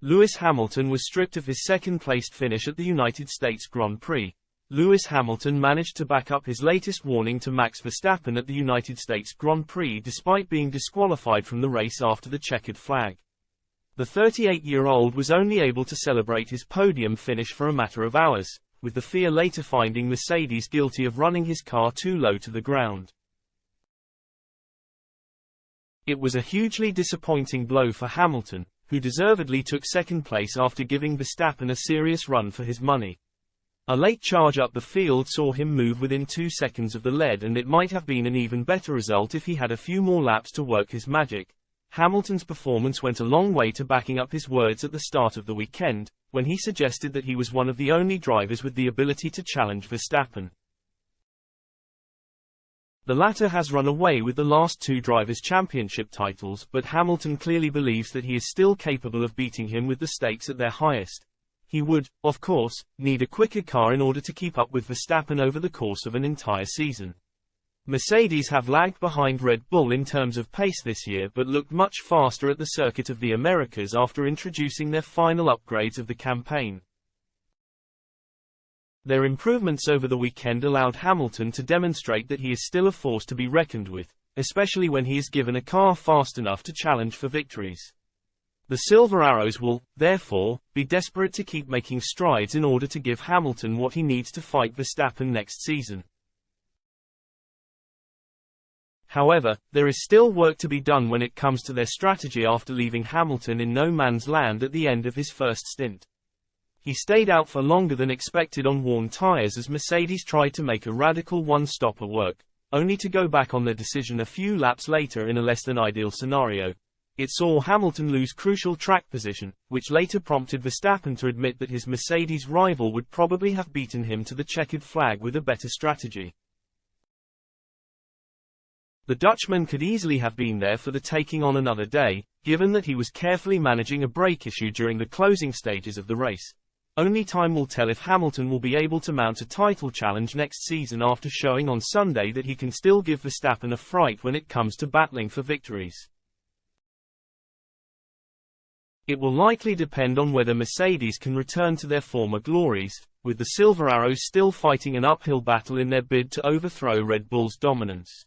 Lewis Hamilton was stripped of his second-placed finish at the United States Grand Prix. Lewis Hamilton managed to back up his latest warning to Max Verstappen at the United States Grand Prix despite being disqualified from the race after the checkered flag. The 38-year-old was only able to celebrate his podium finish for a matter of hours, with the FIA later finding Mercedes guilty of running his car too low to the ground. It was a hugely disappointing blow for Hamilton, who deservedly took second place after giving Verstappen a serious run for his money. A late charge up the field saw him move within 2 seconds of the lead, and it might have been an even better result if he had a few more laps to work his magic. Hamilton's performance went a long way to backing up his words at the start of the weekend, when he suggested that he was one of the only drivers with the ability to challenge Verstappen. The latter has run away with the last 2 Drivers' Championship titles, but Hamilton clearly believes that he is still capable of beating him with the stakes at their highest. He would, of course, need a quicker car in order to keep up with Verstappen over the course of an entire season. Mercedes have lagged behind Red Bull in terms of pace this year but looked much faster at the Circuit of the Americas after introducing their final upgrades of the campaign. Their improvements over the weekend allowed Hamilton to demonstrate that he is still a force to be reckoned with, especially when he is given a car fast enough to challenge for victories. The Silver Arrows will, therefore, be desperate to keep making strides in order to give Hamilton what he needs to fight Verstappen next season. However, there is still work to be done when it comes to their strategy after leaving Hamilton in no man's land at the end of his first stint. He stayed out for longer than expected on worn tires as Mercedes tried to make a radical one-stopper work, only to go back on their decision a few laps later in a less than ideal scenario. It saw Hamilton lose crucial track position, which later prompted Verstappen to admit that his Mercedes rival would probably have beaten him to the checkered flag with a better strategy. The Dutchman could easily have been there for the taking on another day, given that he was carefully managing a brake issue during the closing stages of the race. Only time will tell if Hamilton will be able to mount a title challenge next season after showing on Sunday that he can still give Verstappen a fright when it comes to battling for victories. It will likely depend on whether Mercedes can return to their former glories, with the Silver Arrows still fighting an uphill battle in their bid to overthrow Red Bull's dominance.